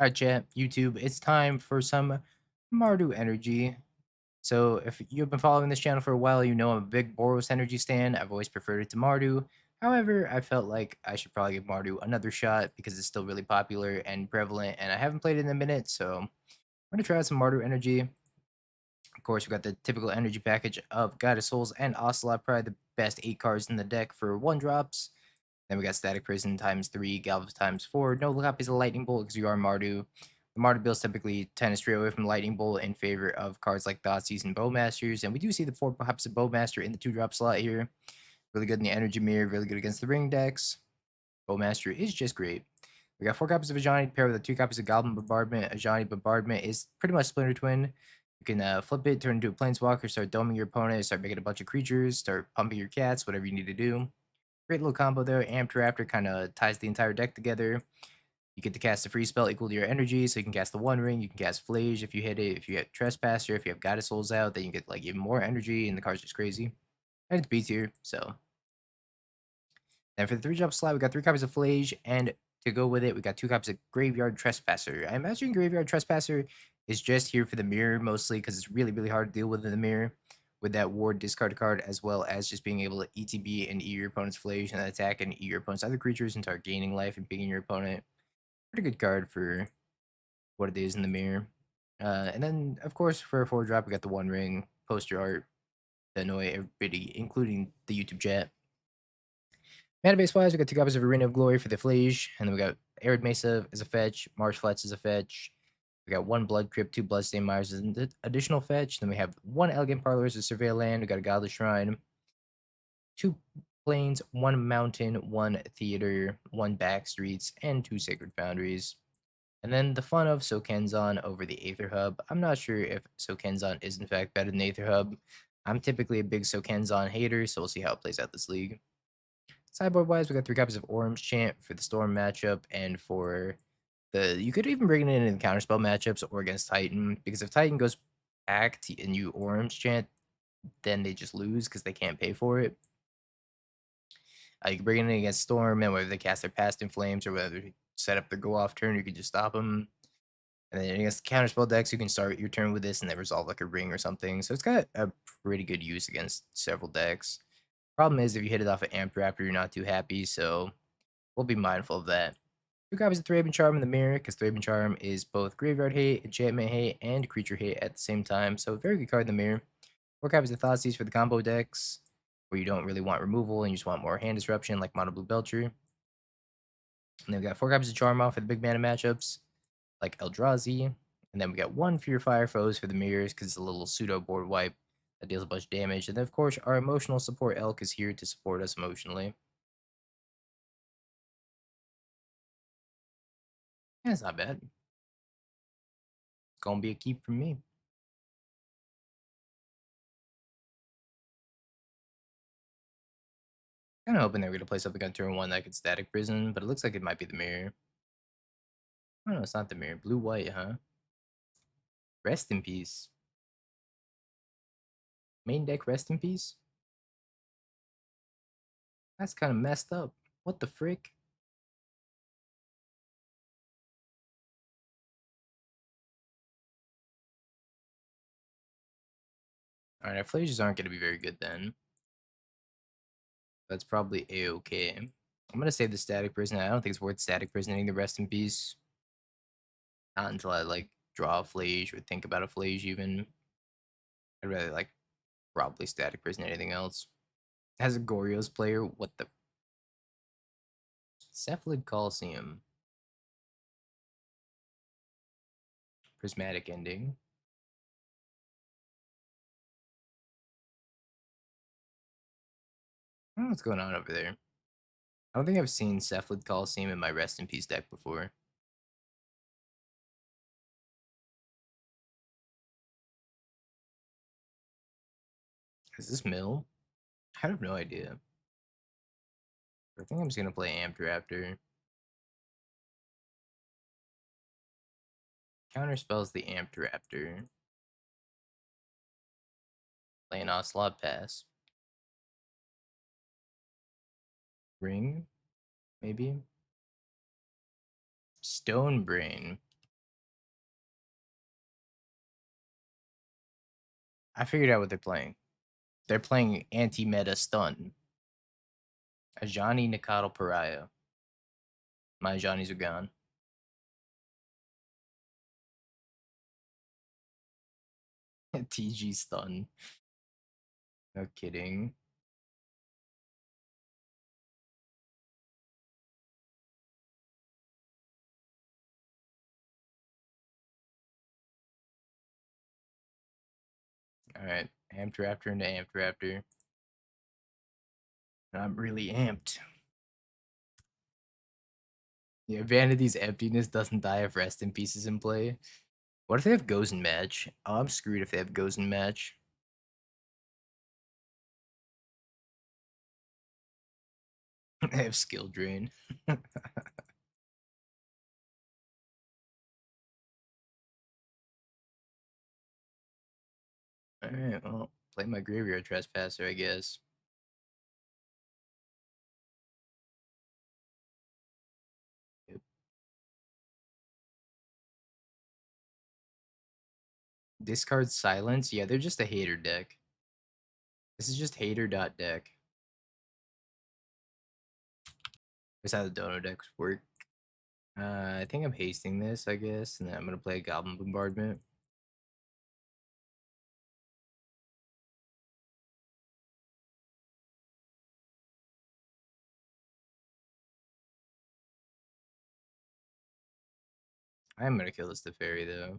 Alright, chat, YouTube, it's time for some Mardu energy. So, if you've been following this channel for a while, you know I'm a big Boros energy stan. I've always preferred it to Mardu. However, I felt like I should probably give Mardu another shot because it's still really popular and prevalent, and I haven't played it in a minute, so I'm going to try out some Mardu energy. Of course, we got the typical energy package of Goddess Souls and Ocelot, probably the best 8 cards in the deck for 1-drops. Then we got Static Prison times 3, Galvus times 4. No copies of Lightning Bolt because you are Mardu. The Mardu builds typically tend to stray away from Lightning Bolt in favor of cards like Thoughtseize and Bowmasters. And we do see the 4 copies of Bowmaster in the 2-drop slot here. Really good in the Energy Mirror, really good against the Ring decks. Bowmaster is just great. We got 4 copies of Ajani paired with the 2 copies of Goblin Bombardment. Ajani Bombardment is pretty much Splinter Twin. You can flip it, turn into a Planeswalker, start doming your opponent, start making a bunch of creatures, start pumping your cats, whatever you need to do. Great little combo there. Amped Raptor kind of ties the entire deck together. You get to cast a free spell equal to your energy, so you can cast the One Ring, you can cast Flage if you hit it, if you get Trespasser, if you have Goddess Souls out, then you get like even more energy, and the card's just crazy. And it's B tier, so. Then for the 3-drop slot, we got 3 copies of Flage, and to go with it, we got 2 copies of Graveyard Trespasser. I imagine Graveyard Trespasser is just here for the mirror mostly, because it's really, really hard to deal with in the mirror. With that ward discard card, as well as just being able to ETB and E your opponent's Flage and then attack and E your opponent's other creatures and start gaining life and picking your opponent. Pretty good card for what it is in the mirror. And then, of course, for a 4-drop, we got the One Ring poster art to annoy everybody, including the YouTube chat. Mana base wise, we got 2 copies of Arena of Glory for the Flage, and then we got Arid Mesa as a fetch, Marsh Flats as a fetch. We got 1 Blood Crypt, 2 Bloodstained Mires as an additional fetch. Then we have 1 Elegant Parlor as a Surveil Land. We got a Godless Shrine, 2 Plains, 1 Mountain, 1 Theater, 1 Backstreets, and 2 Sacred Foundries. And then the fun of Sokenzon over the Aether Hub. I'm not sure if Sokenzon is in fact better than Aether Hub. I'm typically a big Sokenzon hater, so we'll see how it plays out this league. Sideboard wise, we got 3 copies of Orm's Chant for the Storm matchup, and for the you could even bring it in the counterspell matchups or against Titan, because if Titan goes back and you Orm's Chant, then they just lose because they can't pay for it. You can bring it in against Storm, and whether they cast their Past in Flames or whether they set up their go off turn, you can just stop them. And then against counterspell decks, you can start your turn with this and then resolve like a ring or something. So it's got a pretty good use against several decks. Problem is, if you hit it off an Amped Raptor, you're not too happy, so we'll be mindful of that. 2 copies of Thraben Charm in the mirror, because Thraben Charm is both Graveyard Hate, Enchantment Hate, and Creature Hate at the same time, so very good card in the mirror. 4 copies of Thoughtseize for the combo decks, where you don't really want removal and you just want more hand disruption, like Mono Blue Belcher. And then we got 4 copies of Charm for the big mana matchups, like Eldrazi. And then we got 1 for your Fire Foes for the mirrors, because it's a little pseudo board wipe that deals a bunch of damage. And then, of course, our emotional support Elk is here to support us emotionally. That's not bad. Gonna be a keep from me. Kinda hoping they were gonna play something on turn 1 that could Static Prison, but it looks like it might be the mirror. Oh, no, it's not the mirror. Blue-white, huh? Rest in peace. Main deck rest in peace? That's kinda messed up. What the frick? Alright, our Flages aren't gonna be very good then. That's probably A-okay. I'm gonna save the Static Prison. I don't think it's worth Static Prisoning the rest in peace. Not until I, like, draw a Flage or think about a Flage even. I'd rather, like, probably Static Prison anything else. As a Goryo's player, what the... Cephalid Coliseum. Prismatic Ending. I don't know what's going on over there. I don't think I've seen Cephalid Coliseum in my Rest in Peace deck before. Is this Mill? I have no idea. I think I'm just gonna play Amped Raptor. Counterspells the Amped Raptor. Play an Ocelot Pass. Ring? Maybe? Stone Brain. I figured out what they're playing. They're playing anti-meta stun. Ajani Nikado Pariah. My Johnnies are gone. TG stun. No kidding. Alright. Amped Raptor into Amped Raptor. I'm really amped. Yeah, Vanity's emptiness doesn't die if Rest in Peace is in play. What if they have Gozen match? Oh, I'm screwed if they have Gozen match. I have skill drain. Alright, well, play my Graveyard Trespasser, I guess. Yep. Discard Silence? Yeah, they're just a hater deck. This is just hater.deck. This is how the Dono decks work. I think I'm hasting this, I guess, and then I'm gonna play Goblin Bombardment. I am gonna kill this Teferi though.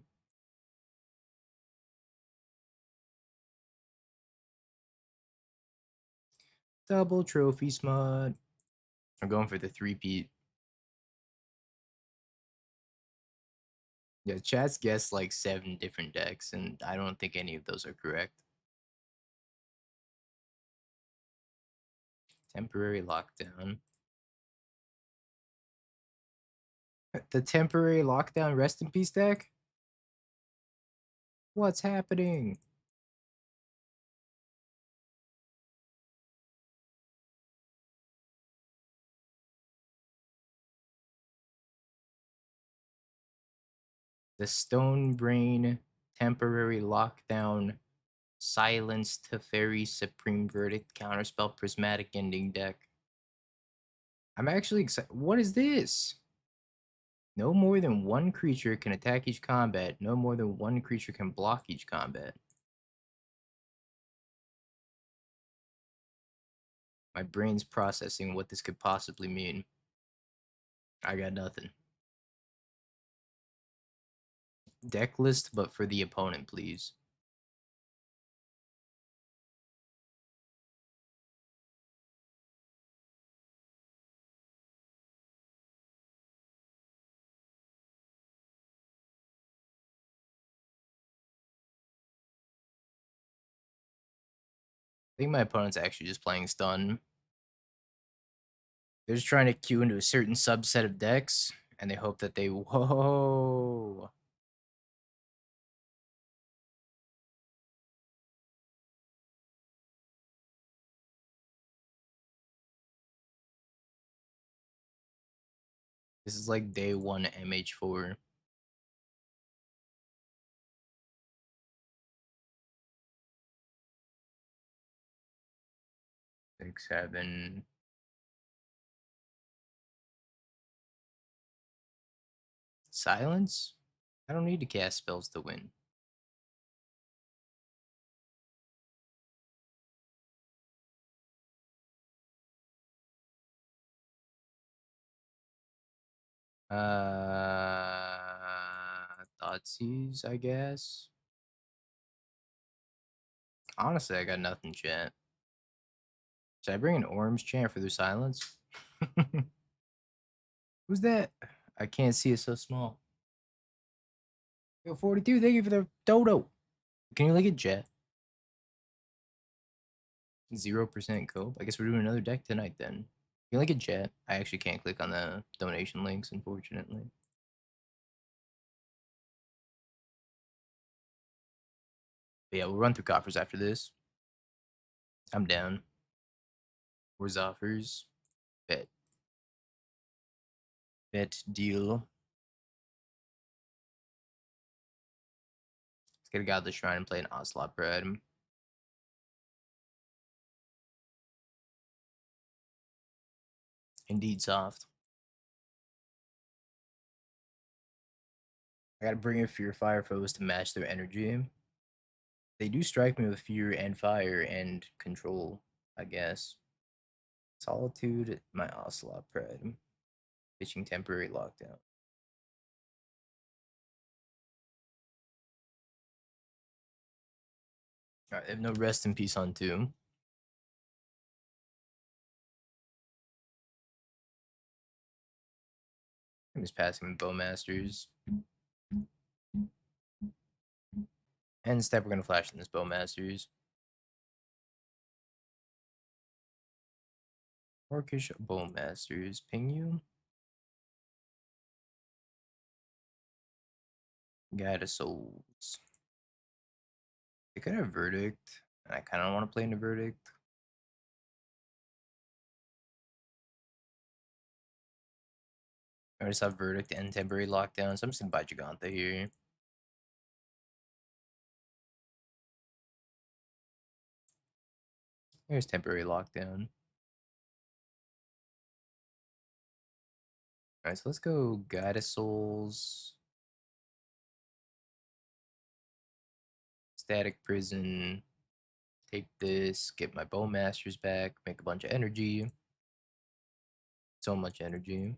Double trophy smut. I'm going for the three-peat. Yeah, chat's guessed like 7 different decks, and I don't think any of those are correct. Temporary lockdown. The temporary lockdown rest in peace deck? What's happening? The Stone Brain temporary lockdown silence Teferi Supreme Verdict counterspell prismatic ending deck. I'm actually excited. What is this? No more than one creature can attack each combat. No more than one creature can block each combat. My brain's processing what this could possibly mean. I got nothing. Deck list, but for the opponent, please. I think my opponent's actually just playing stun. They're just trying to queue into a certain subset of decks, and they hope that they. Whoa! This is like day 1 MH4. Six, 7. Silence? I don't need to cast spells to win. Thoughtseize, I guess. Honestly, I got nothing, chat. Should I bring an orange chant for their silence? Who's that? I can't see it so small. Yo, 42, thank you for the dodo. Can you look at Jet? 0% cope. I guess we're doing another deck tonight then. Can you look at Jet? I actually can't click on the donation links, unfortunately. But yeah, we'll run through coffers after this. I'm down. Where's offers? Bet. Bet deal. Let's get a Godless Shrine and play an Ocelot Pride. Indeed, soft. I gotta bring in Fear Fire foes to match their energy. They do strike me with Fear and Fire and Control, I guess. Solitude, my Ocelot Pride. Pitching temporary lockdown. Alright, they have no rest in peace on 2. I'm just passing with Bowmasters. And instead, we're gonna flash in this Bowmasters. Orcish Bowmasters. Ping you. Guide of Souls. They could have Verdict, and I kind of want to play into Verdict. I just have Verdict and temporary lockdown, so I'm just gonna buy Giganta here. Here's temporary lockdown. Alright, so let's go Guide of Souls, Static Prison, take this, get my Bowmasters back, make a bunch of energy. So much energy.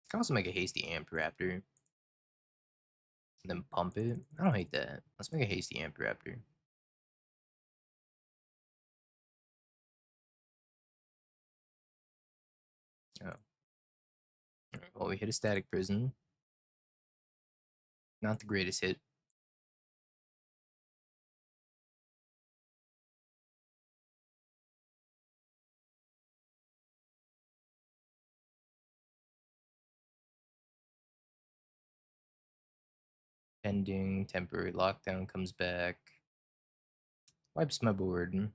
Can also make a hasty Amp Raptor. And then pump it. I don't hate that. Let's make a hasty Amp Raptor. Oh. Well, we hit a Static Prison. Not the greatest hit. Pending, temporary lockdown comes back. Wipes my board.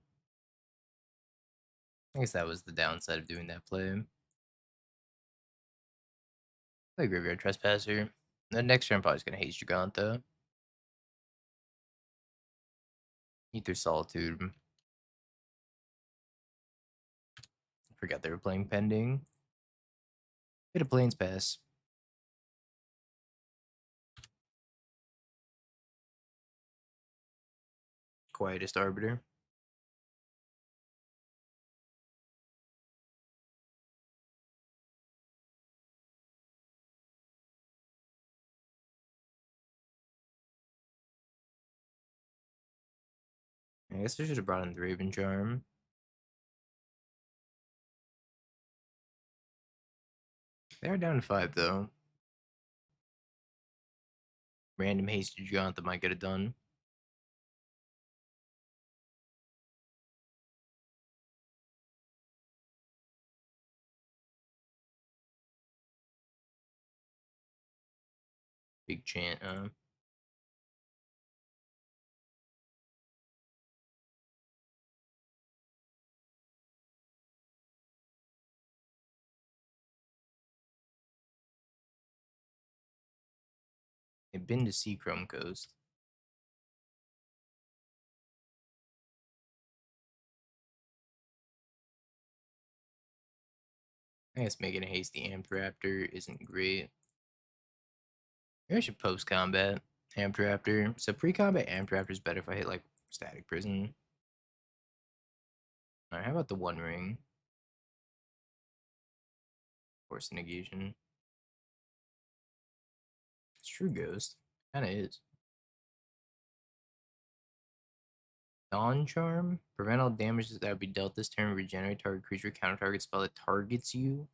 I guess that was the downside of doing that play. Play Graveyard Trespasser. The next turn, I'm probably just going to Haste Giganta. Ether Solitude. Forgot they were playing Pending. Hit a Plains Pass. Quietest Arbiter. I guess I should have brought in the Raven Charm. They're down to 5, though. Random Haste Giganta might get it done. Big chant. They've been to Sea Chrome Coast. I guess making a hasty Amp Raptor isn't great. Maybe I should post combat Amp Raptor. So pre combat Amp Raptor is better if I hit like Static Prison. Alright, how about the One Ring? Force negation. It's True Ghost. Kinda is. Dawn Charm. Prevent all damages that would be dealt this turn. Regenerate target creature. Counter target spell that targets you.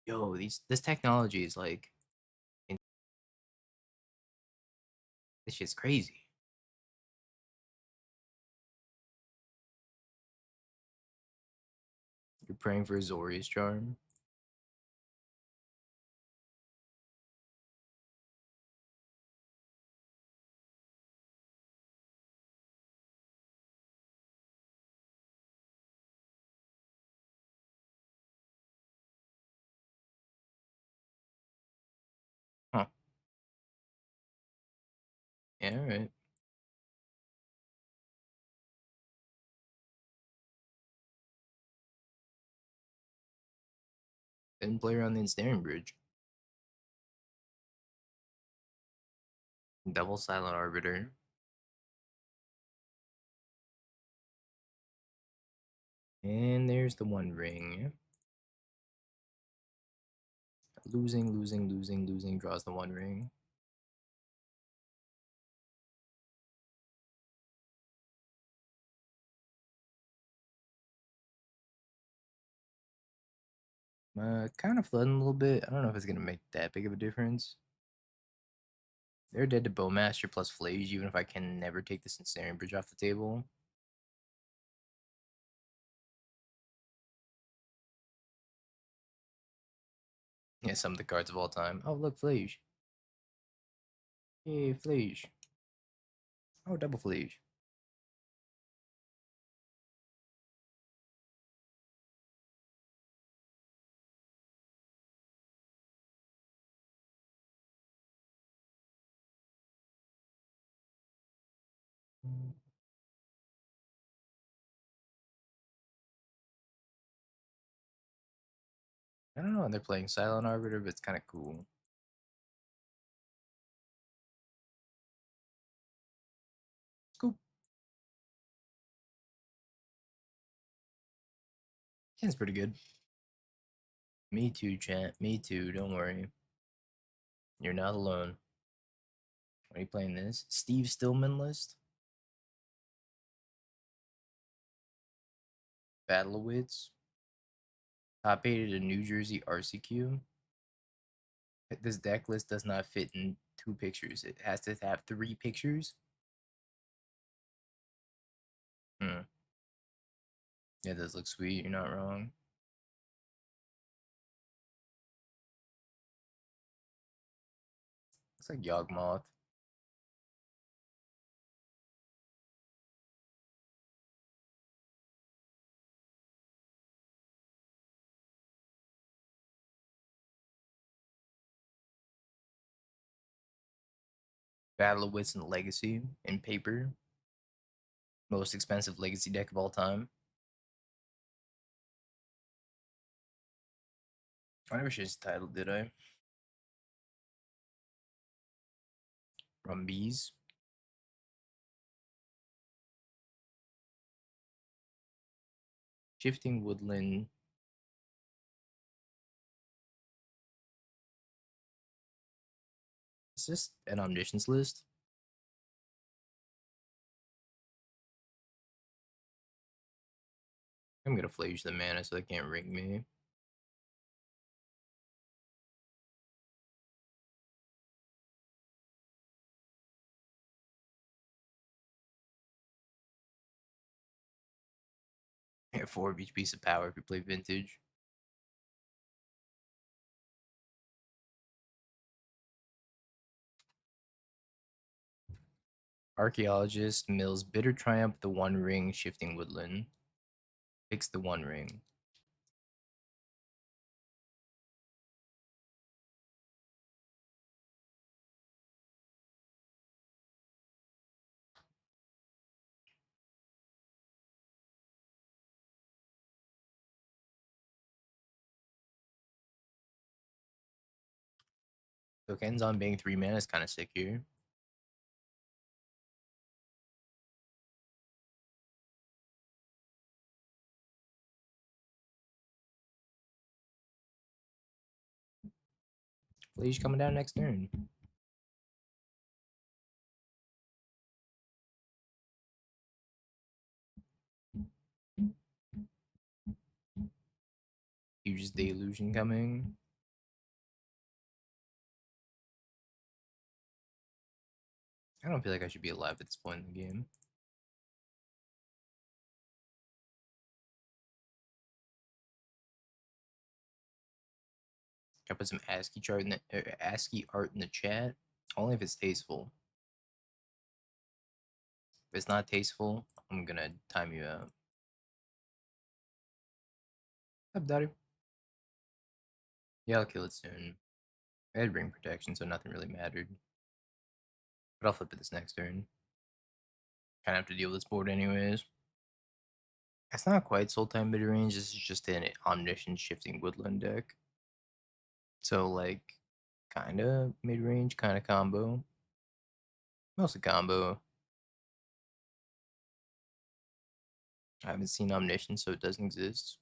Yo, this technology is like. This shit's crazy. You're praying for Azorius Charm. Huh. Yeah, alright. Didn't play around the ensnaring bridge. Double silent arbiter. And there's the one ring. Losing, losing, losing, losing draws the one ring. Kind of flooding a little bit. I don't know if it's gonna make that big of a difference. They're dead to Bowmaster plus Flage, even if I can never take this Ensnaring Bridge off the table. Yeah, some of the cards of all time. Oh, look, Flage. Yay, Flage. Oh, double Flage. I don't know when they're playing Silent Arbiter, but it's kind of cool. Cool. Ken's pretty good. Me too, chat. Me too. Don't worry. You're not alone. Are you playing this? Steve Stillman list? Battle of Wits? Top 8 at a New Jersey RCQ? This deck list does not fit in 2 pictures. It has to have 3 pictures. Hmm. Yeah, it does look sweet. You're not wrong. Looks like Yawgmoth. Battle of Wits and Legacy in paper. Most expensive Legacy deck of all time. I never changed the title, did I? Rumbies. Shifting Woodland. Is this an Omniscience list? I'm gonna flage the mana so they can't ring me. Get 4 of each piece of power if you play Vintage. Archaeologist mills Bitter Triumph the One Ring Shifting Woodland. Picks the One Ring. So Ken's on being 3 mana is kind of sick here. Flage coming down next turn. Huge Delusion coming. I don't feel like I should be alive at this point in the game. Can I put some ASCII art in the chat? Only if it's tasteful. If it's not tasteful, I'm gonna time you out. What's up, Daddy? Yeah, I'll kill it soon. I had ring protection, so nothing really mattered. But I'll flip it this next turn. Kind of have to deal with this board anyways. It's not quite Soul Time mid range. This is just an Omniscient Shifting Woodland deck. So like kinda mid range, kinda combo. Mostly combo. I haven't seen Omniscience, so it doesn't exist.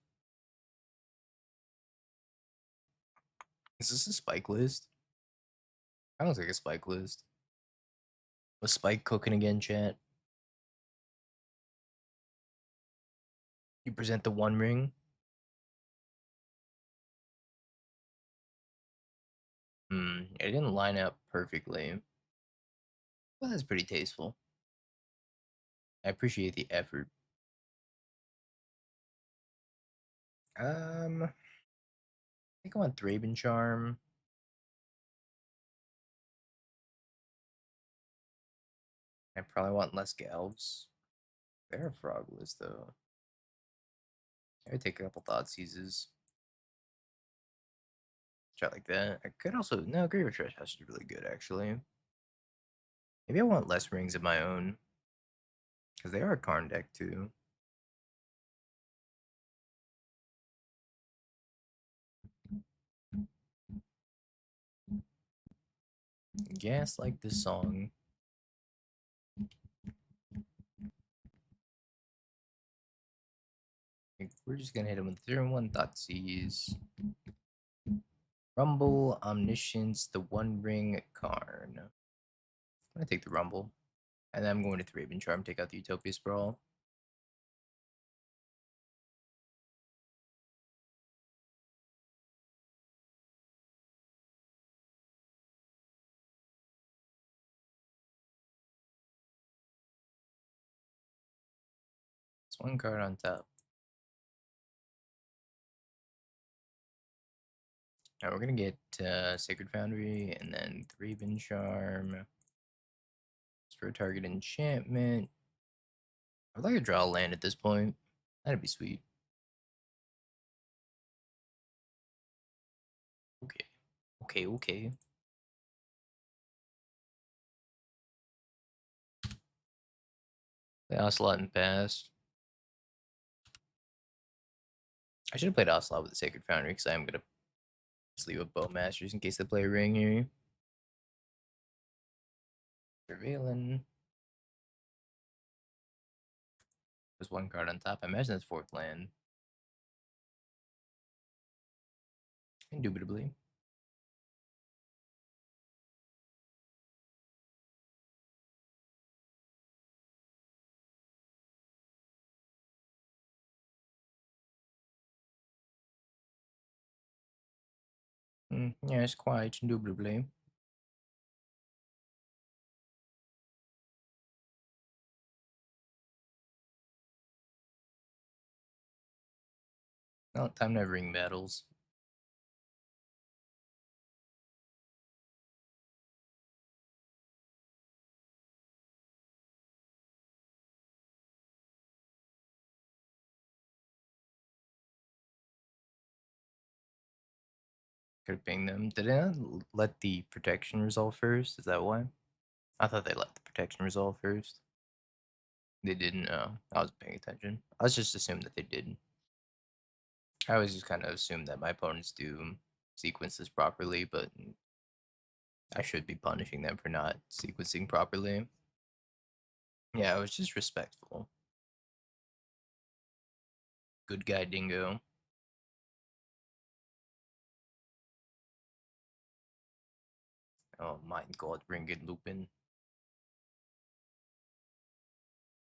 Is this a spike list? That looks like a spike list. Was Spike cooking again, chat? You present the One Ring. It didn't line up perfectly. Well, that's pretty tasteful. I appreciate the effort. I think I want Thraben Charm. I probably want less Galves. They're frogless though. I would take a couple thought seizes. Try like that. I could also no Grave of Trespass is really good actually. Maybe I want less rings of my own. Because they are a Karn deck too. Yes, like this song. We're just gonna hit him with 0-1 Thoughtseize. Rumble, Omniscience, the One Ring, Karn. I'm gonna take the Rumble. And then I'm going to Thraben Charm, take out the Utopia Sprawl. It's one card on top. Now we're gonna get Sacred Foundry and then Thraben Charm. For a target enchantment. I'd like to draw a land at this point. That'd be sweet. Okay. Okay. Play Ocelot and pass. I should have played Ocelot with the Sacred Foundry because I'm gonna sleep with Bowmasters in case they play a ring here. Surveilling. There's one card on top. I imagine that's fourth land. Indubitably. Yes, quite indubitably. Well, time to have ring battles. Could have pinged them. Did they not let the protection resolve first? Is that why? I thought they let the protection resolve first. They didn't. I wasn't paying attention. I was just assuming that they didn't. I always just kind of assume that my opponents do sequence this properly, but I should be punishing them for not sequencing properly. Yeah, I was just respectful. Good guy, Dingo. Oh my god, Ringed Lupin.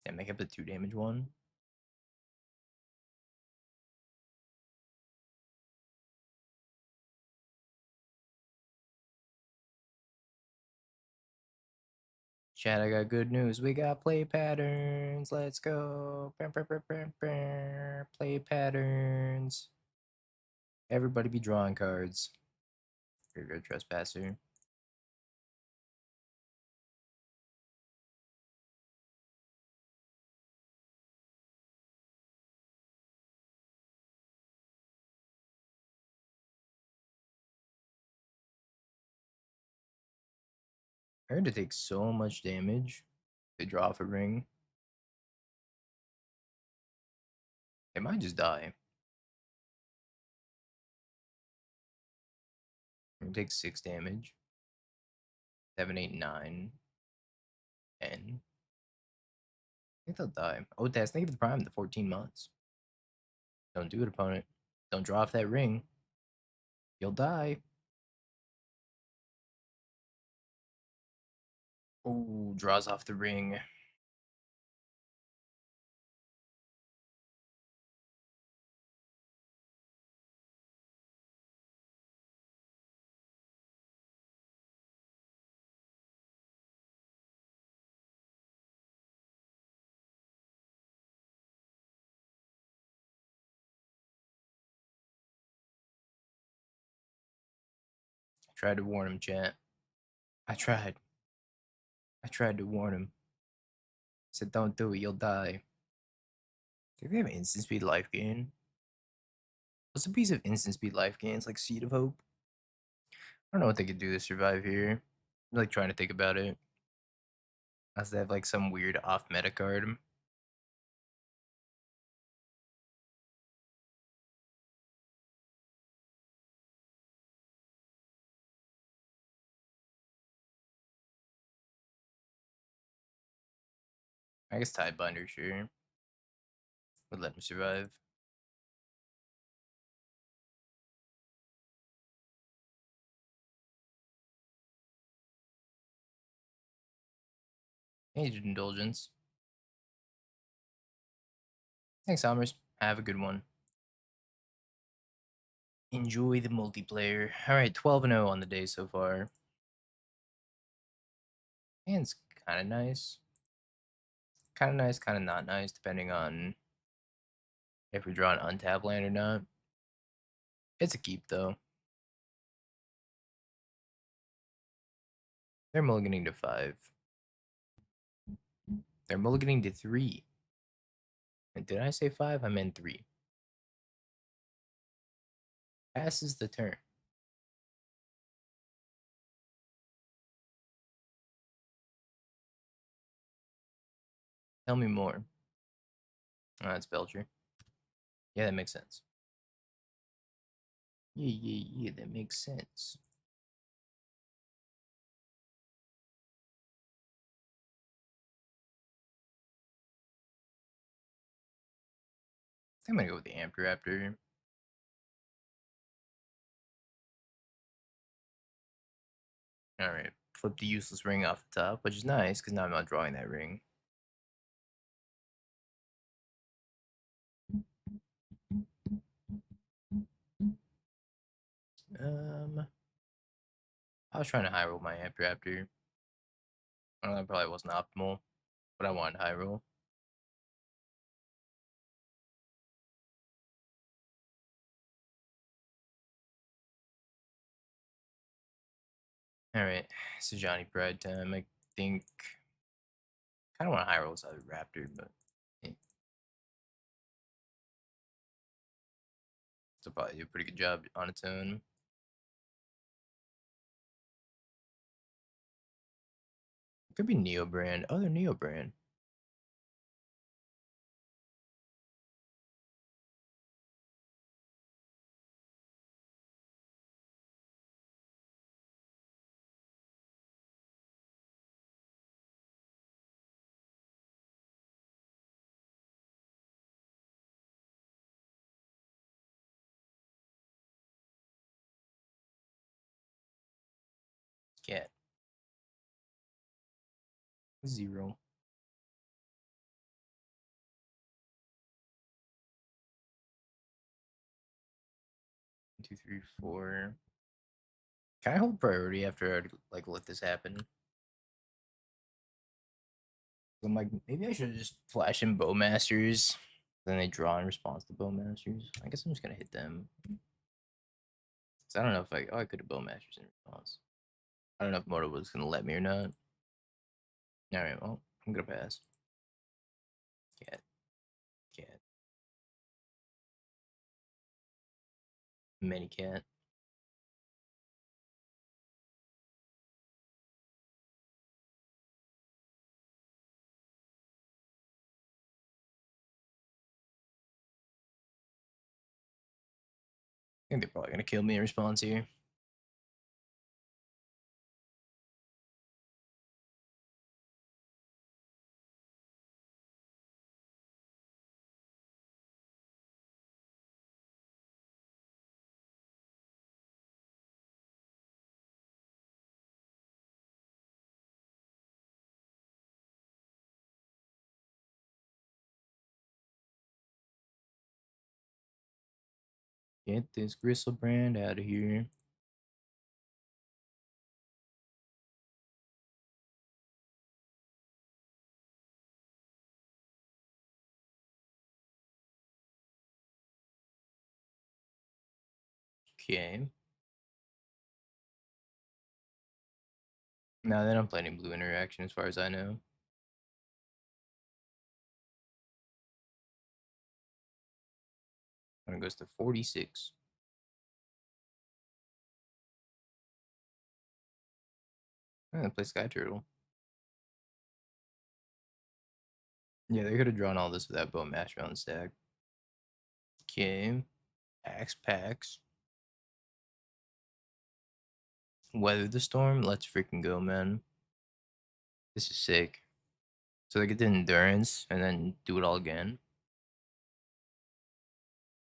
And make up the 2 damage one. Chat, I got good news. We got play patterns. Let's go. Play patterns. Everybody be drawing cards. Graveyard Trespasser. I heard it takes so much damage to draw off a ring. It might just die. gonna take 6 damage. 7, 8, 9, 10. I think they'll die. Oh, that's negative prime the 14 months. Don't do it, opponent. Don't draw off that ring. You'll die. Oh, draws off the ring. I tried to warn him, chat. I tried. I tried to warn him. I said, don't do it, you'll die. Do they have instant speed life gain? What's a piece of instant speed life gain? It's like Seed of Hope. I don't know what they could do to survive here. I'm like trying to think about it. Unless they have like some weird off meta card. I guess Tidebinder, sure. Would let him survive. Age Indulgence. Thanks, Almers. Have a good one. Enjoy the multiplayer. Alright, 12-0 on the day so far. And it's kind of nice. Kind of nice, kind of not nice, depending on if we draw an untap land or not. It's a keep, though. They're mulliganing to 5. They're mulliganing to 3. And did I say 5? I meant 3. Passes the turn. Tell me more. Oh, that's Belcher. Yeah, that makes sense. Yeah, that makes sense. I'm gonna go with the Ampiraptor. Alright, flip the useless ring off the top, which is nice, because now I'm not drawing that ring. I was trying to high roll my Ampiraptor. That probably wasn't optimal, but I wanted high roll. Alright, so Johnny Pride time. I think kind of want to high roll this other Raptor, but yeah. It'll probably do a pretty good job on its own. Could be Neo Brand. Oh, they're Neo Brand. Cat. 0. 2, 3, 4. Can I hold priority after I like let this happen? I'm like, maybe I should just flash in Bowmasters. Then they draw in response to Bowmasters. I guess I'm just gonna hit them. So I don't know if I could have Bowmasters in response. I don't know if Moto was gonna let me or not. Alright, well, I'm gonna pass. Cat. Cat. Many cat. I think they're probably gonna kill me in response here. Get this gristle brand out of here. Okay. Now then I'm playing blue interaction as far as I know. When it goes to 46. I'm gonna play Sky Turtle. Yeah, they could have drawn all this without Bone Master on the stack. Okay. Axe packs. Weather the storm. Let's freaking go, man. This is sick. So they get the endurance and then do it all again.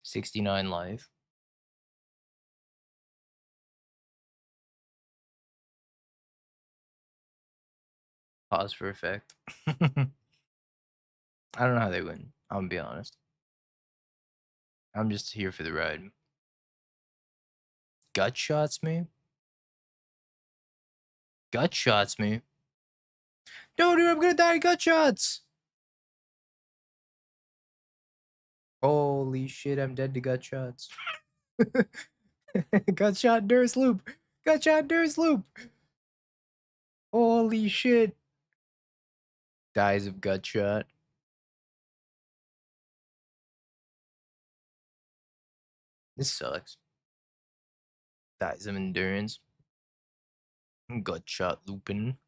69 life. Pause for effect. I don't know how they win. I'm gonna be honest. I'm just here for the ride. Gut shots me? Gut shots me? No, dude, I'm gonna die to gut shots! Holy shit, I'm dead to gut shots. Gut shot Nurse Loop! Gut shot Nurse Loop! Holy shit. Dies of gut shot. This sucks. Dies of endurance. Gut shot looping.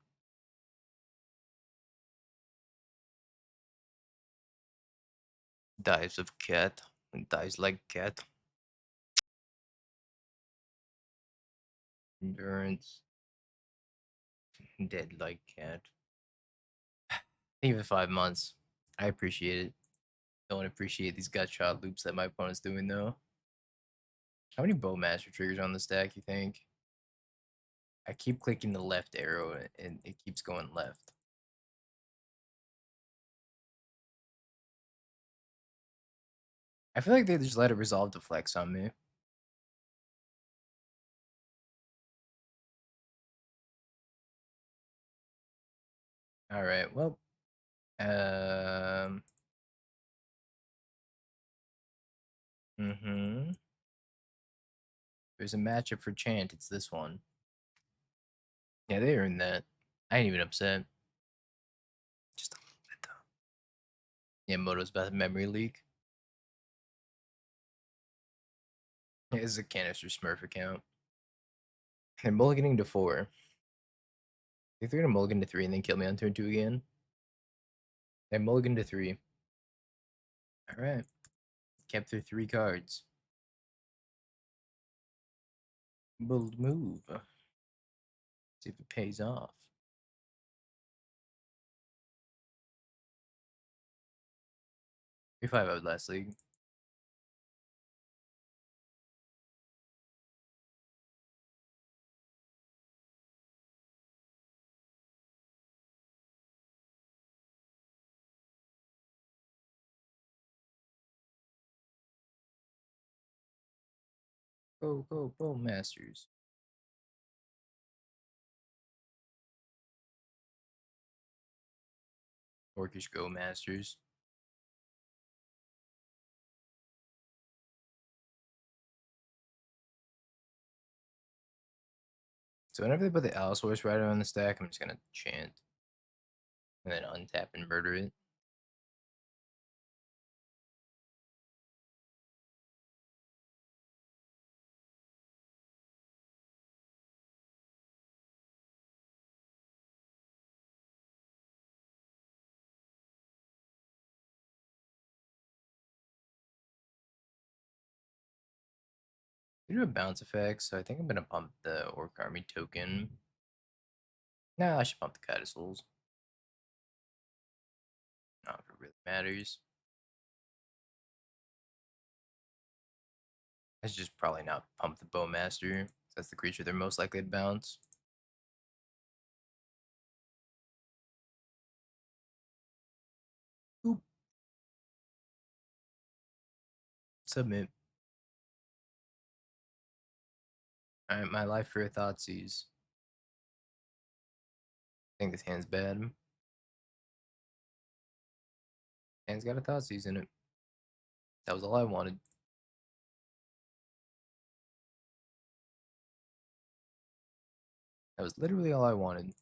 Dies of cat. Dies like cat. Endurance. Dead like cat. Even 5 months. I appreciate it. Don't appreciate these gut shot loops that my opponent's doing though. How many Bowmaster triggers on the stack, you think? I keep clicking the left arrow and it keeps going left. I feel like they just let it resolve to flex on me. Alright, well. Um. There's a matchup for Chant. It's this one. Yeah, they earned that. I ain't even upset. Just a little bit though. Yeah, Moto's about memory leak. Yeah, this is a canister Smurf account. They're mulliganing to 4. I think they're gonna mulligan to 3 and then kill me on turn 2 again. They mulligan to 3. Alright. Kept their 3 cards. Bold move. See if it pays off. You're 5 out last league. Go, Masters. Orcish Go Masters. So whenever they put the Allosaurus Rider on the stack, I'm just gonna chant. And then untap and murder it. We do a bounce effect, so I think I'm gonna pump the Orc Army token. Nah, I should pump the Cataclysms. Not if it really matters. I should just probably not pump the Bowmaster. That's the creature they're most likely to bounce. Oop. Submit. Alright, my life for a Thoughtseize. I think this hand's bad. Hand's got a Thoughtseize in it. That was all I wanted. That was literally all I wanted.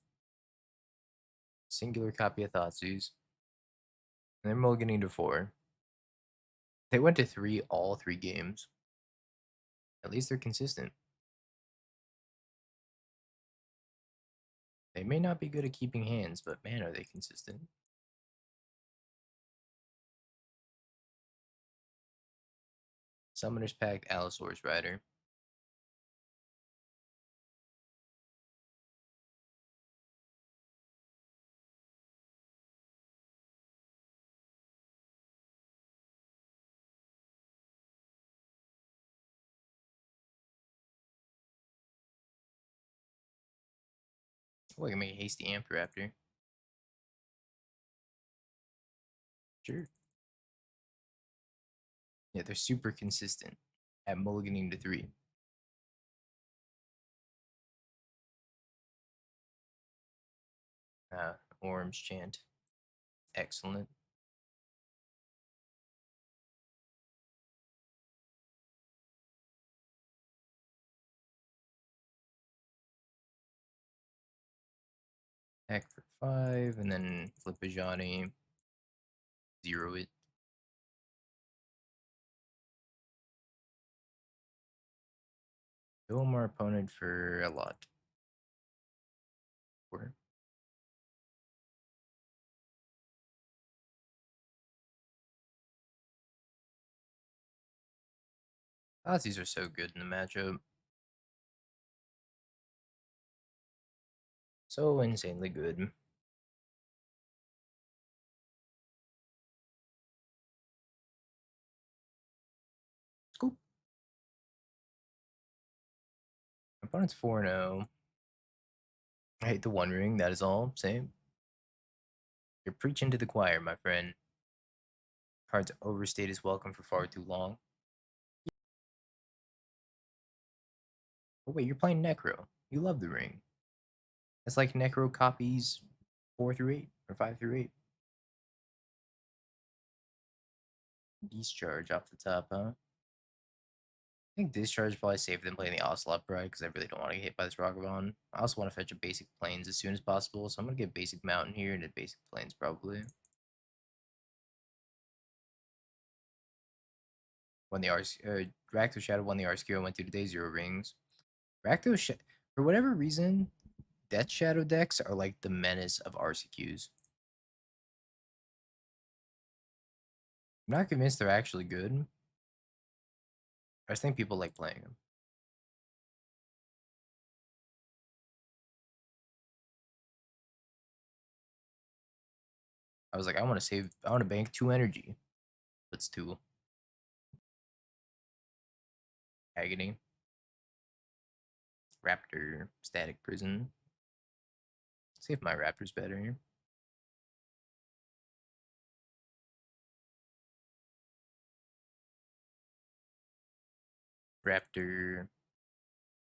Singular copy of Thoughtseize. And they're mulliganing to 4. They went to 3 all 3 games. At least they're consistent. They may not be good at keeping hands, but man, are they consistent. Summoner's Pact, Allosaurus Rider. Oh, I can make a hasty Ampharaptor. Sure. Yeah, they're super consistent at mulliganing to 3. Orange Chant. Excellent. Attack for 5, and then flip a Johnny. 0 it. Duel my opponent for a lot. 4. Aussies are so good in the matchup. So insanely good. Scoop. Opponent's 4-0. I hate the One Ring, that is all. Same. You're preaching to the choir, my friend. Cards overstayed his welcome for far too long. Oh wait, you're playing Necro. You love the ring. It's like Necro copies 4 through 8 or 5 through 8. Discharge off the top, huh? I think Discharge is probably safer than playing the Ocelot Bride because I really don't want to get hit by this Ragavan. I also want to fetch a basic Plains as soon as possible, so I'm going to get basic Mountain here and a basic Plains probably. When the Rakdos Shadow won the Arceus went through today 0 rings. For whatever reason, Death Shadow decks are like the menace of RCQs. I'm not convinced they're actually good. I just think people like playing them. I was like, I want to bank 2 energy. That's 2. Agony. Raptor, Static Prison. See if my Raptor's better here. Raptor.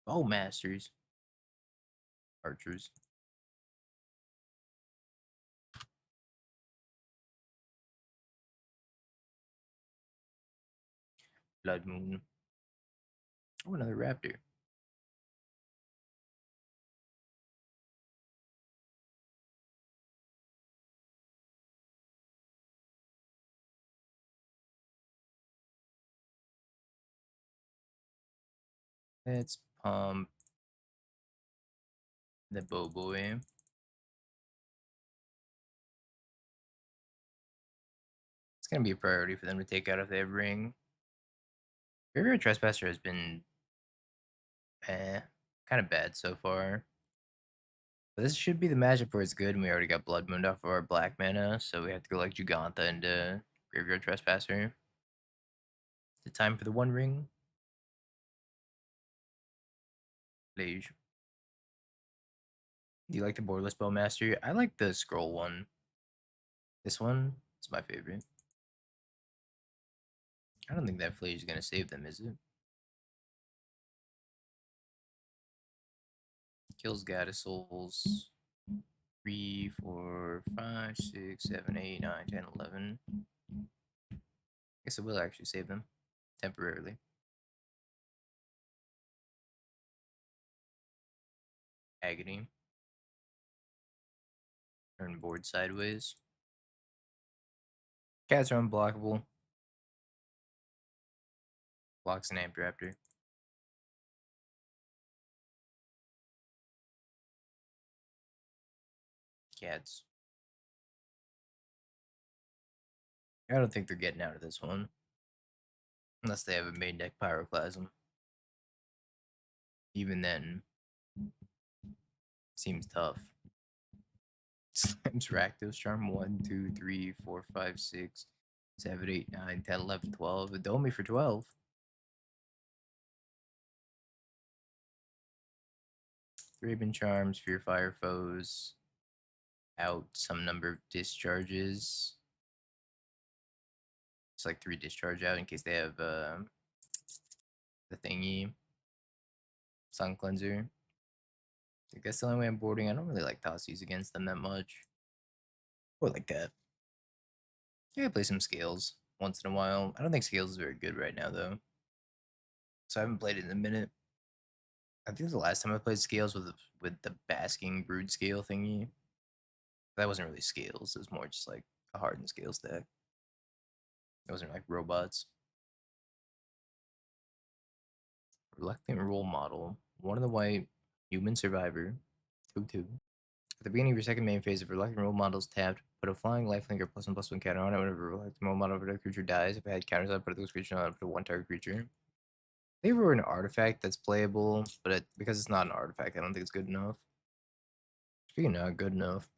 Oh, Masters. Archers. Blood Moon. Oh, another Raptor. Let's pump the Boboy. It's going to be a priority for them to take out if they have Ring. Graveyard Trespasser has been kind of bad so far. But this should be the matchup where it's good, and we already got Blood Moon off of our black mana, so we have to go like Giganta into Graveyard Trespasser. The time for the One Ring. Lage. Do you like the Borderless Bowmaster? I like the Scroll one. This one is my favorite. I don't think that Flage is going to save them, is it? Kills Goddess Souls. 3, 4, 5, 6, 7, 8, 9, 10, 11. Guess it will actually save them temporarily. Agony. Turn board sideways. Cats are unblockable. Blocks an Amp Raptor. Cats. I don't think they're getting out of this one. Unless they have a main deck Pyroclasm. Even then, seems tough. Slams Rakdos Charm 1, 2, 3, 4, 5, 6, 7, 8, 9, 10, 11, 12. Adomi for 12. Raven Charms, Fear Fire Foes. Out some number of discharges. It's like 3 discharge out in case they have the thingy. Sun Cleanser. I guess the only way I'm boarding, I don't really like Tossies against them that much. Or like that. Yeah, I play some Scales once in a while. I don't think Scales is very good right now though. So I haven't played it in a minute. I think the last time I played Scales was with the Basking Brood Scale thingy. That wasn't really Scales, it was more just like a hardened Scales deck. It wasn't like robots. Reluctant Role Model. 1 of the white. Human Survivor. 2/2. At the beginning of your second main phase, if Reluctant Role Model's tapped, put a flying lifelink or +1/+1 counter on it whenever Reluctant Role Model of a creature dies. If it had counters on it, put those creatures on it for 1 target creature. They were an artifact that's playable, but because it's not an artifact, I don't think it's good enough. Speaking of not good enough,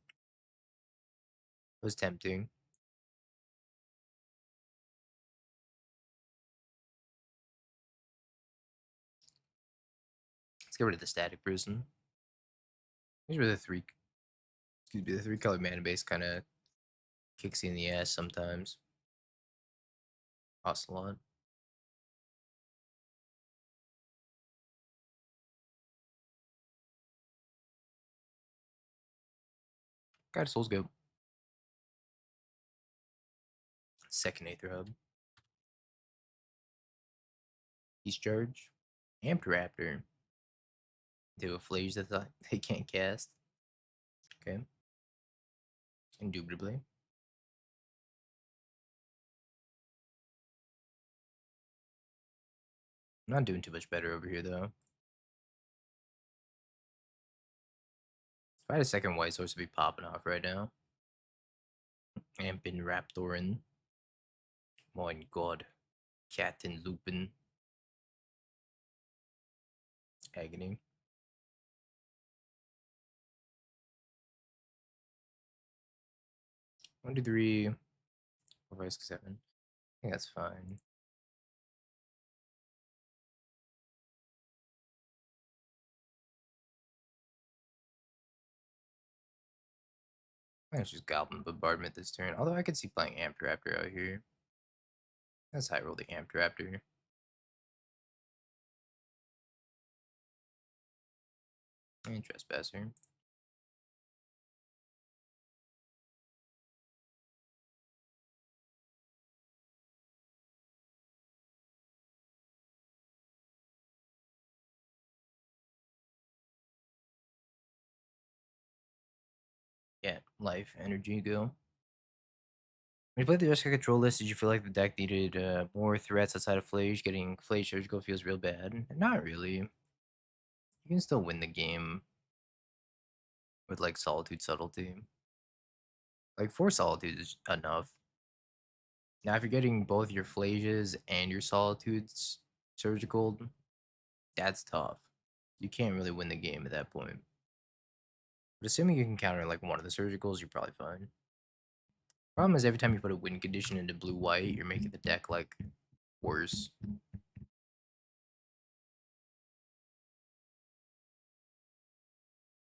it was tempting. Let's get rid of the Static Prison. These were the 3, excuse me, the 3-color mana base kind of kicks you in the ass sometimes. Ocelot. God, Souls go. Second Aether Hub. Discharge. Amped Raptor. Do a Flage that they can't cast. Okay. Indubitably. I'm not doing too much better over here, though. If I had a second white source, would be popping off right now. Ampin Raptorin. My god. Captain Lupin. Agony. 1, 2, 3, 4, 5, 6, 7. I think that's fine. I think it's just Goblin Bombardment this turn. Although I could see playing Amped Raptor out here. That's high roll the Amped Raptor. And Trespasser. Yeah, life, energy, go. When you played the Jessica control list, did you feel like the deck needed more threats outside of Flage? Getting Flage Surgical feels real bad. Not really. You can still win the game with like Solitude Subtlety. Like 4 Solitude is enough. Now, if you're getting both your Flages and your Solitudes Surgical, that's tough. You can't really win the game at that point. But assuming you can counter like one of the Surgicals, you're probably fine. Problem is every time you put a win condition into blue-white, you're making the deck like worse.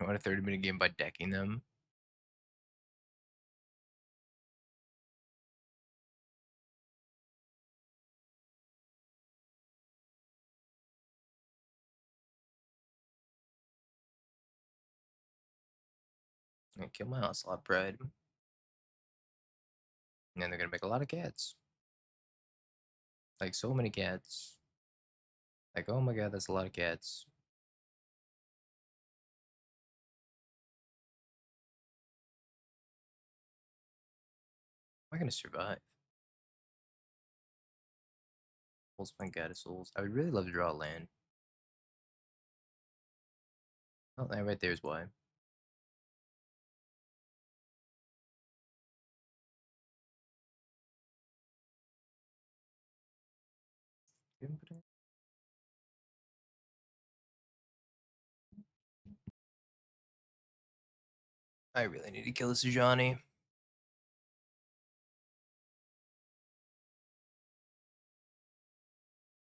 You want a 30-minute game by decking them. I kill my Ocelot Pride. And then they're gonna make a lot of cats. Like so many cats. Like, oh my god, that's a lot of cats. Am I gonna survive? Pulse my god of souls. I would really love to draw a land. Oh, that right there is why. I really need to kill this Johnny.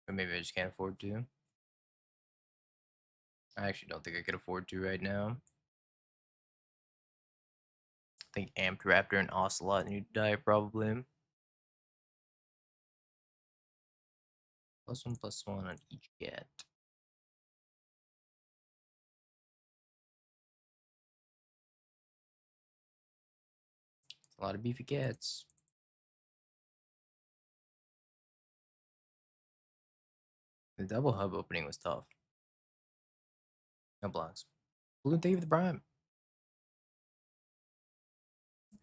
Or maybe I just can't afford to. I actually don't think I could afford to right now. I think Amped Raptor and Ocelot need to die probably. +1/+1 on each cat. It's a lot of beefy cats. The double hub opening was tough. No blocks. Balloon, thank you for the prime.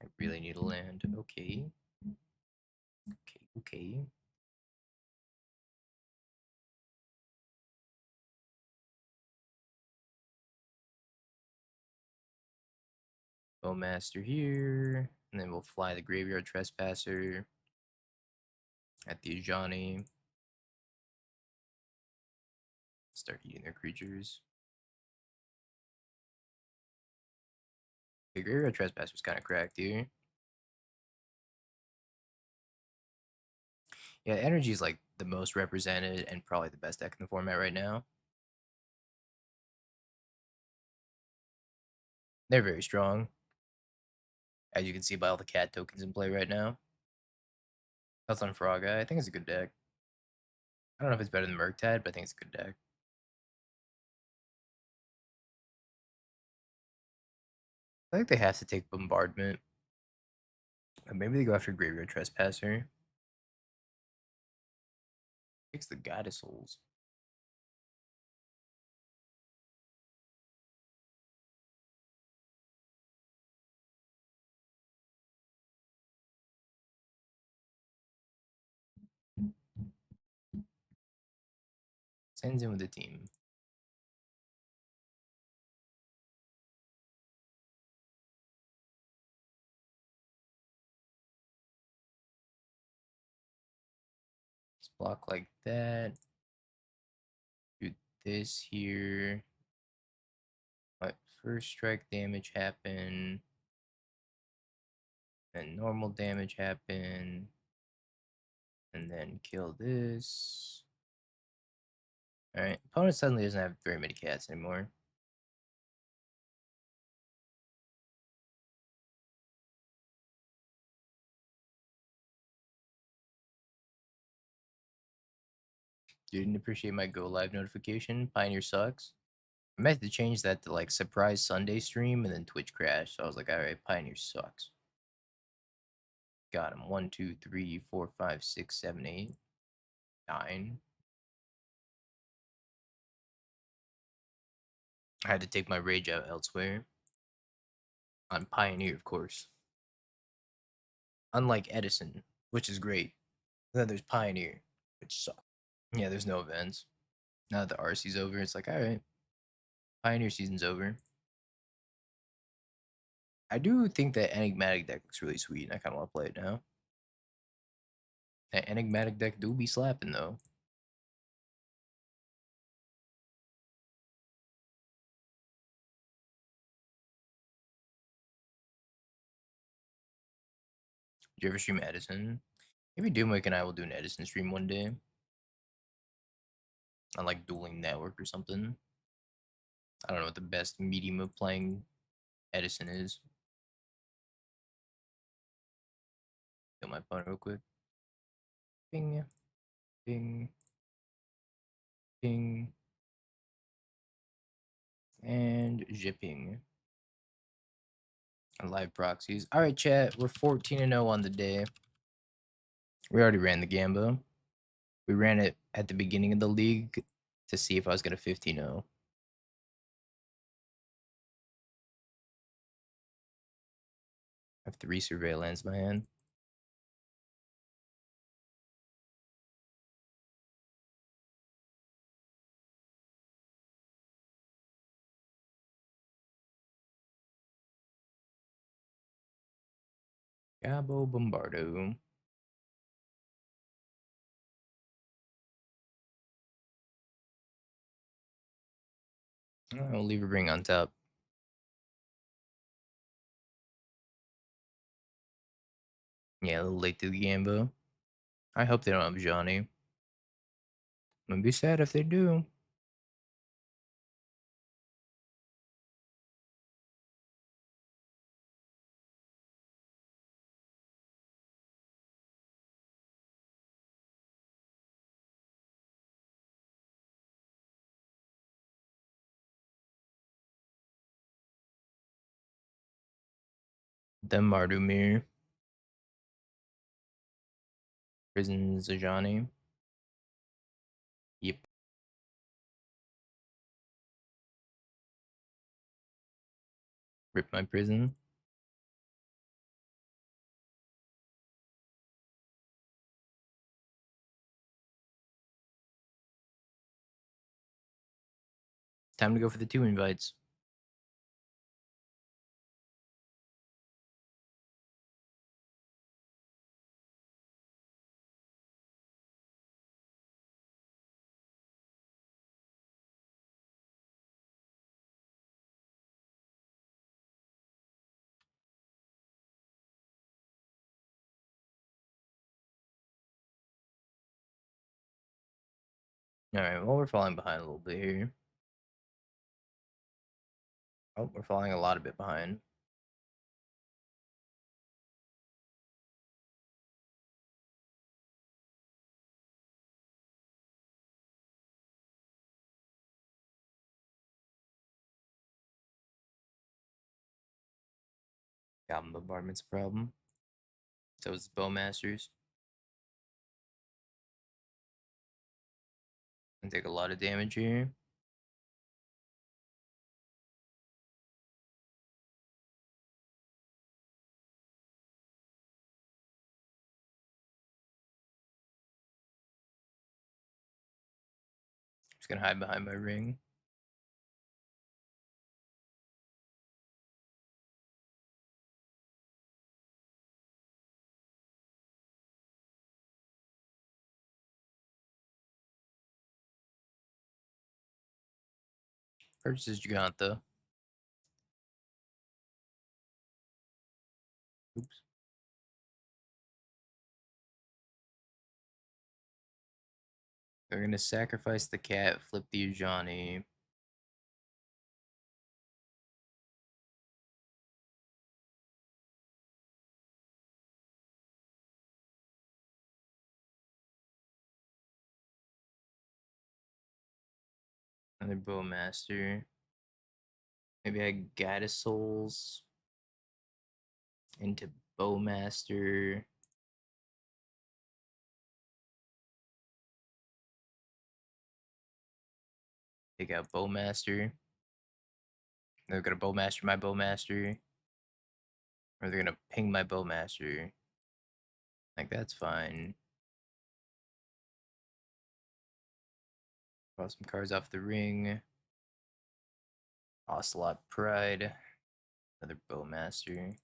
I really need a land. Okay. Okay, okay. Bowmaster here. And then we'll fly the Graveyard Trespasser at the Ajani. Start eating their creatures. The Graveyard Trespasser's kind of cracked here. Yeah, energy is like the most represented and probably the best deck in the format right now. They're very strong, as you can see by all the cat tokens in play right now. That's on Frog Eye. I think it's a good deck. I don't know if it's better than Murktide, but I think it's a good deck. I think they have to take Bombardment. Maybe they go after Graveyard Trespasser. Takes the Goddess Souls. Sends in with the team. Let's block like that. Do this here. Let first strike damage happen. And normal damage happen. And then kill this. Alright. Opponent suddenly doesn't have very many cats anymore. Didn't appreciate my go live notification. Pioneer sucks. I meant to change that to like surprise Sunday stream and then Twitch crashed. So I was like, alright, Pioneer sucks. Got him. 1, 2, 3, 4, 5, 6, 7, 8, 9. I had to take my rage out elsewhere. On Pioneer, of course. Unlike Edison, which is great. Then there's Pioneer, which sucks. Yeah, there's no events. Now that the RC's over, it's like, alright. Pioneer season's over. I do think that Enigmatic deck looks really sweet, and I kind of want to play it now. That Enigmatic deck do be slapping, though. Did you ever stream Edison? Maybe Doomwick and I will do an Edison stream one day. On like Dueling Network or something. I don't know what the best medium of playing Edison is. Kill my opponent real quick. Ping, ping, ping, and zipping. And live proxies. All right, chat. We're 14-0 on the day. We already ran the Gamba. We ran it at the beginning of the league to see if I was going to 15-0. I have 3 surveillance in my hand. Gabo Bombardo. I'll leave a ring on top. Yeah, a little late to the Gamba. I hope they don't have Johnny. I'm gonna be sad if they do. Then Mardu Mir. Prison Zajani. Yep. Rip my prison. Time to go for the 2 invites. Alright, well, we're falling behind a little bit here. Oh, we're falling a lot of bit behind. Goblin Bombardment's a problem. So is Bowmasters. And take a lot of damage here. Just gonna hide behind my ring. Purchases Giganta. Oops. They're gonna sacrifice the cat, flip the Ujani. Another Bowmaster. Maybe I Guide of Souls into Bowmaster. Take out Bowmaster. They're gonna Bowmaster my Bowmaster. Or they're gonna ping my Bowmaster. Like, that's fine. Draw some cards off the ring. Ocelot Pride. Another Bowmaster.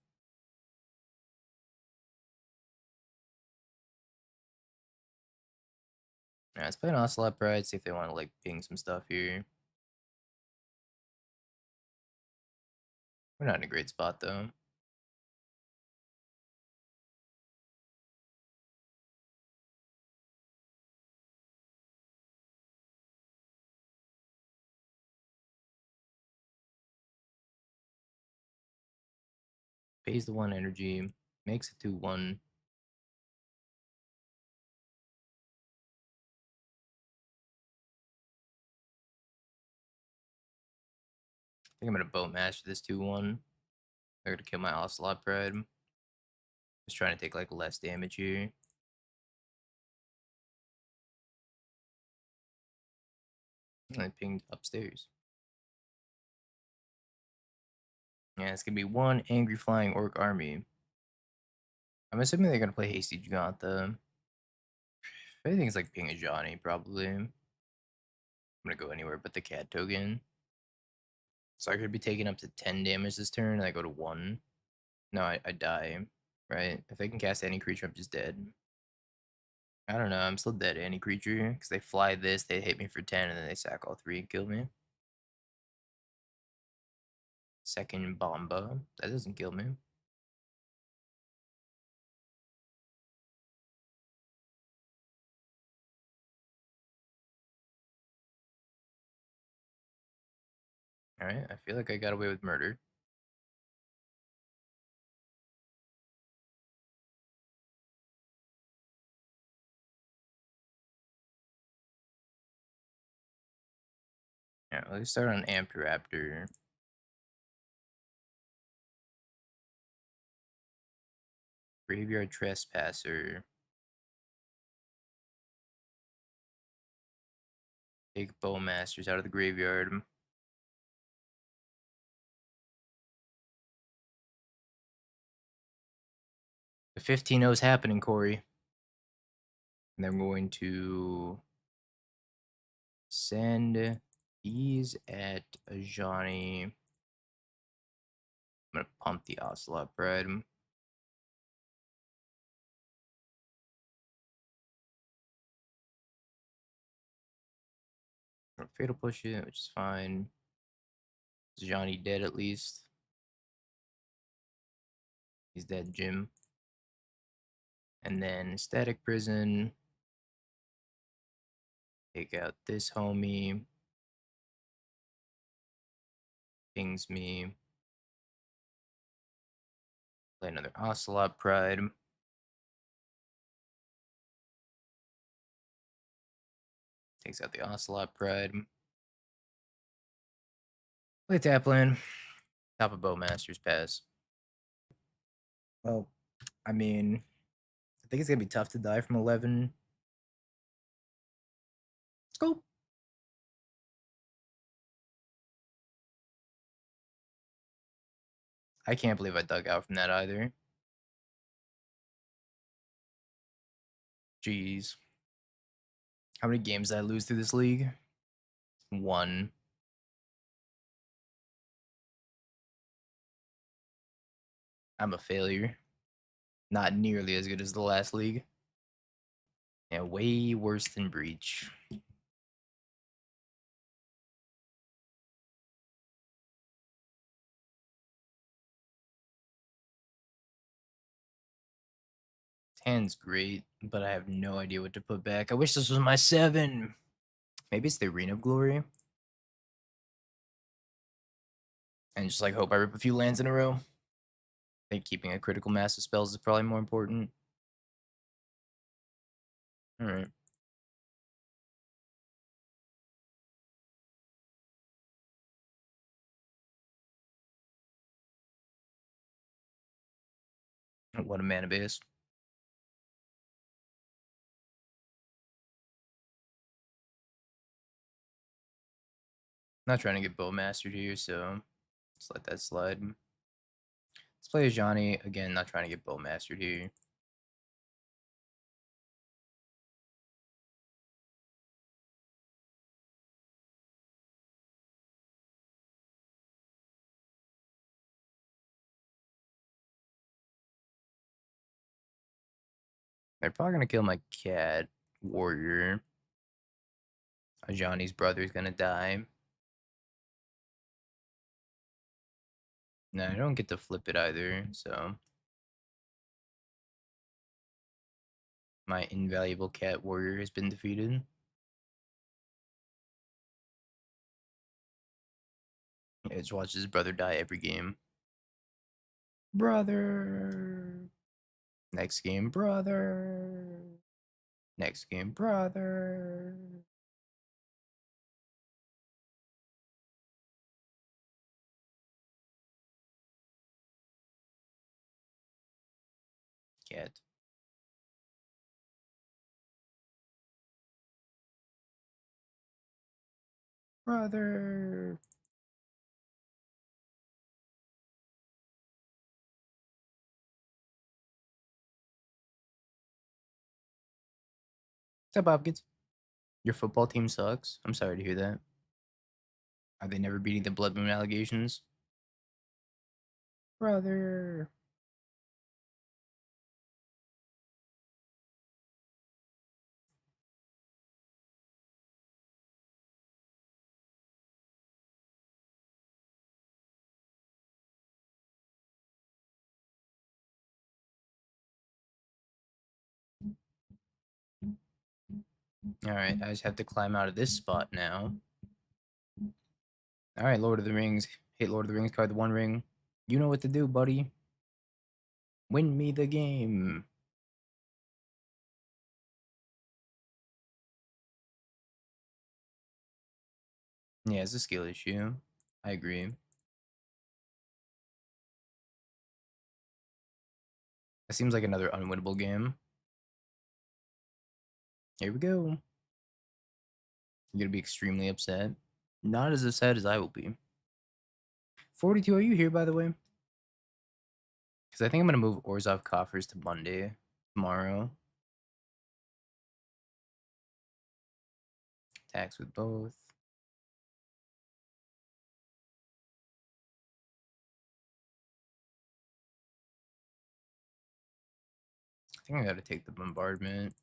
Alright, let's play an Ocelot Pride, see if they want to, like, ping some stuff here. We're not in a great spot, though. Pays the 1 energy. Makes it 2-1. I think I'm gonna Bowmaster this 2-1. They're gonna kill my Ocelot Pride. Just trying to take like less damage here. And I pinged upstairs. Yeah, it's gonna be one angry flying orc army. I'm assuming they're gonna play Hasty Giganta. I think it's like ping a Johnny, probably. I'm gonna go anywhere but the cat token. So I could be taking up to 10 damage this turn, and I go to 1. No, I die, right? If they can cast any creature, I'm just dead. I don't know, I'm still dead to any creature, because they fly this, they hit me for 10, and then they sack all 3 and kill me. Second Bomba, that doesn't kill me. Alright, I feel like I got away with murder. Yeah, let's start on Ampiraptor. Graveyard Trespasser. Take Bowmasters out of the graveyard. The 15-0 is happening, Corey. And I'm going to send these at Johnny. I'm gonna pump the Ocelot Pride. Fatal push it, which is fine. Is Johnny dead at least? He's dead, Jim. And then Static Prison. Take out this homie. Pings me. Play another Ocelot Pride. Takes out the Ocelot Pride. Play Tapland. Top of Bowmaster's Pass. Well, I mean, I think it's gonna be tough to die from 11. Let's go. I can't believe I dug out from that either. Jeez. How many games did I lose through this league? 1. I'm a failure. Not nearly as good as the last league. Yeah, way worse than Breach. Hand's great, but I have no idea what to put back. I wish this was my 7. Maybe it's the Arena of Glory. And just like hope I rip a few lands in a row. I think keeping a critical mass of spells is probably more important. Alright. What a mana base. Not trying to get bow mastered here, so let's let that slide. Let's play as Johnny. Again, not trying to get bow mastered here. They're probably gonna kill my cat warrior. Johnny's brother's gonna die. No, I don't get to flip it either, so my invaluable cat warrior has been defeated. Yeah, just watches his brother die every game. Brother. Next game, brother. Next game, brother. cat. Brother. What's up, Hopkins? Your football team sucks. I'm sorry to hear that. Are they never beating the Blood Moon allegations? Brother. Alright, I just have to climb out of this spot now. Alright, Lord of the Rings. Hit Lord of the Rings card, the One Ring. You know what to do, buddy. Win me the game. Yeah, it's a skill issue. I agree. That seems like another unwinnable game. Here we go. You're gonna be extremely upset. Not as upset as I will be. 42, are you here, by the way? Because I think I'm gonna move Orzhov Coffers to Monday, tomorrow. Attacks with both. I think I gotta take the bombardment.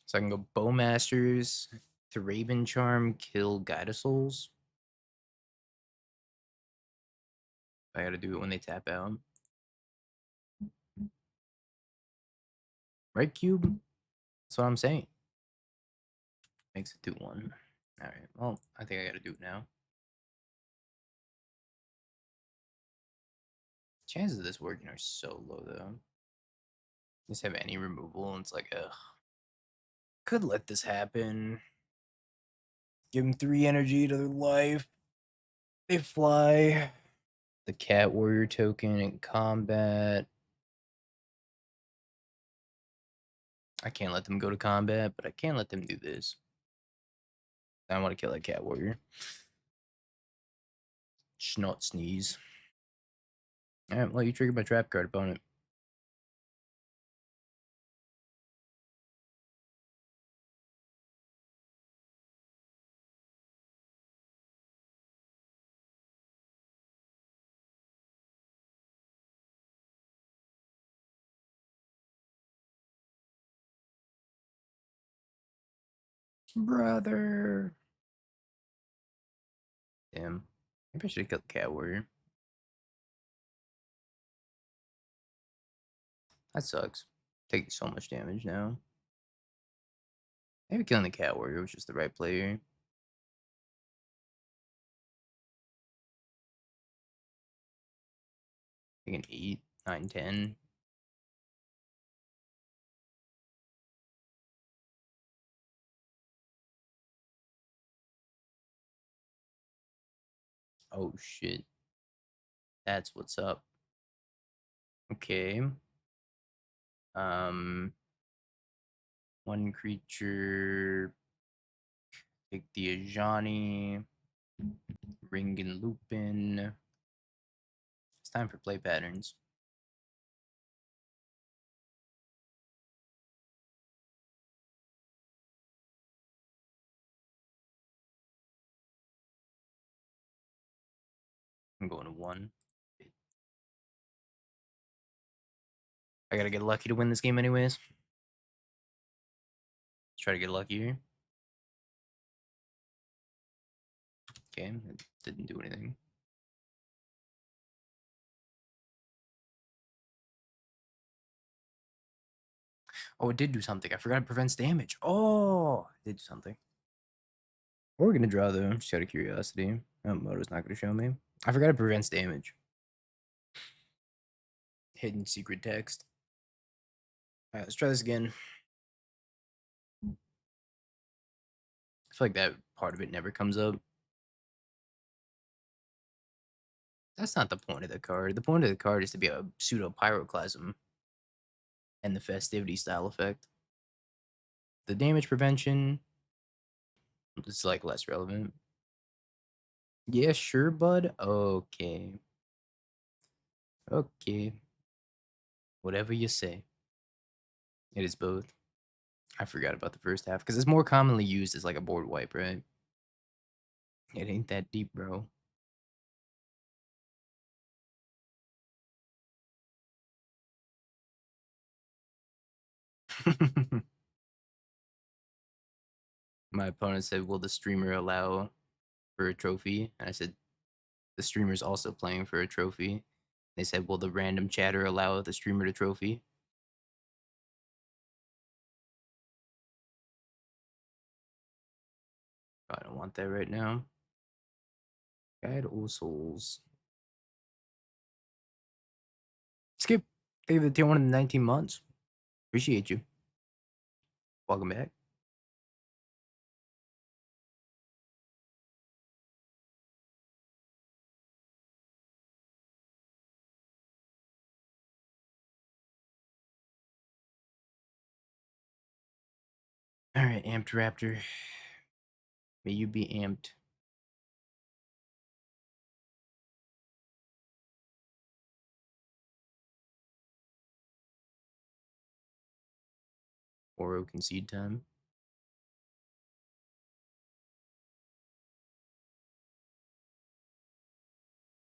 So I can go Bowmasters to Raven Charm, kill Guidasouls. I gotta do it when they tap out. Right, Cube? That's what I'm saying. Makes it 2-1. Alright, well, I think I gotta do it now. Chances of this working are so low, though. Just have any removal, and it's like, ugh. Could let this happen. Give them 3 energy to their life. They fly. The Cat Warrior token in combat. I can't let them go to combat, but I can't let them do this. I want to kill that Cat Warrior. Snot sneeze. Alright, well, you triggered my trap card, opponent. Brother. Damn. Maybe I should have killed the Cat Warrior. That sucks. Taking so much damage now. Maybe killing the Cat Warrior was just the right player. I can 8, 9, 10. Oh shit. That's what's up. Okay. One creature. Take the Ajani. Ring and Lupin. It's time for play patterns. I'm going to 1. I gotta get lucky to win this game anyways. Let's try to get lucky here. Okay, it didn't do anything. Oh, it did do something. I forgot it prevents damage. Oh, it did something. We're gonna draw though, just out of curiosity. Oh, Moto's not gonna show me. I forgot it prevents damage. Hidden secret text. Alright, let's try this again. I feel like that part of it never comes up. That's not the point of the card. The point of the card is to be a pseudo pyroclasm and the festivity style effect. The damage prevention is like less relevant. Yeah, sure, bud. Okay. Okay. Whatever you say. It is both. I forgot about the first half because it's more commonly used as like a board wipe, right? It ain't that deep, bro. My opponent said, "Will the streamer allow for a trophy?" And I said, "The streamer's also playing for a trophy." They said, "Will the random chatter allow the streamer to trophy?" I don't want that right now. Guide all souls. Skip. Thank you for the tier 1 in the 19 months. Appreciate you. Welcome back. All right, Amped Raptor. May you be amped. Oro concede time.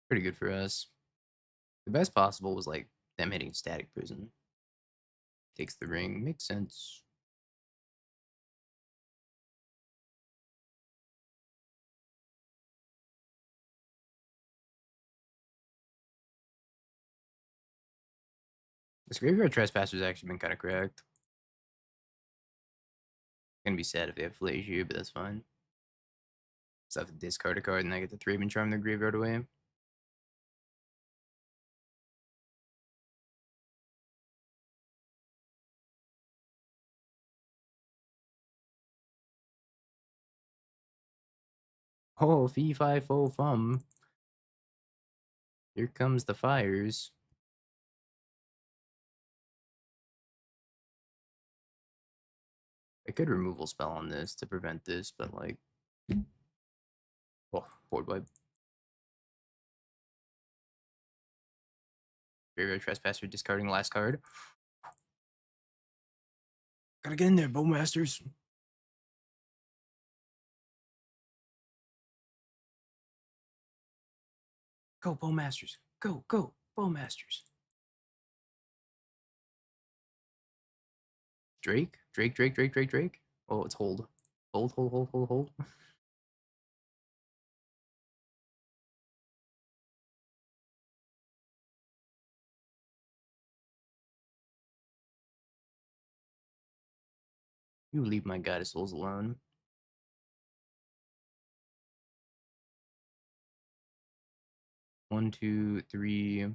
Pretty good for us. The best possible was like them hitting Static Prison. Takes the ring. Makes sense. This Graveyard Trespasser's actually been kind of cracked. Gonna be sad if they have Flazier, but that's fine. So I have to discard a card and I get to Thraben Charm their graveyard away. Oh, fee fi fo fum. Here comes the fires. I could removal spell on this to prevent this, but like, oh, board wipe. Graveyard Trespasser discarding last card. Gotta get in there, Bowmasters. Go, Bowmasters. Go, go, Bowmasters. Drake? Drake. Oh, it's hold. Hold. You leave my goddess souls alone. One, two, three,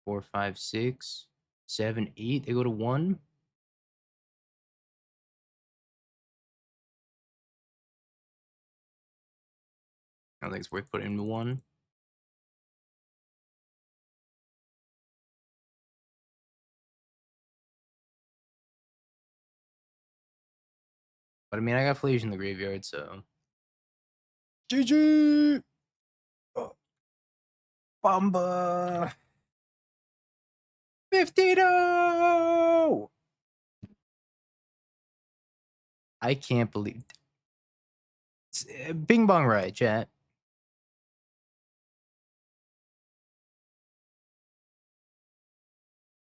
4, 5, 6, 7, 8. They go to 1. I don't think it's worth putting into 1. But I mean, I got Flash in the graveyard, so. GG! Oh. Bamba! 50-0! I can't believe. Bing bong right, chat.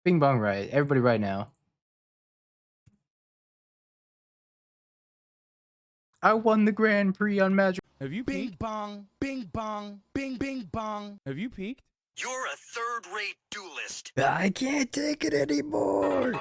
Bing bong right. Everybody right now. I won the Grand Prix on Magic. Have you peaked? Bing bong, bing bong. Have you peaked? You're a third-rate duelist. I can't take it anymore.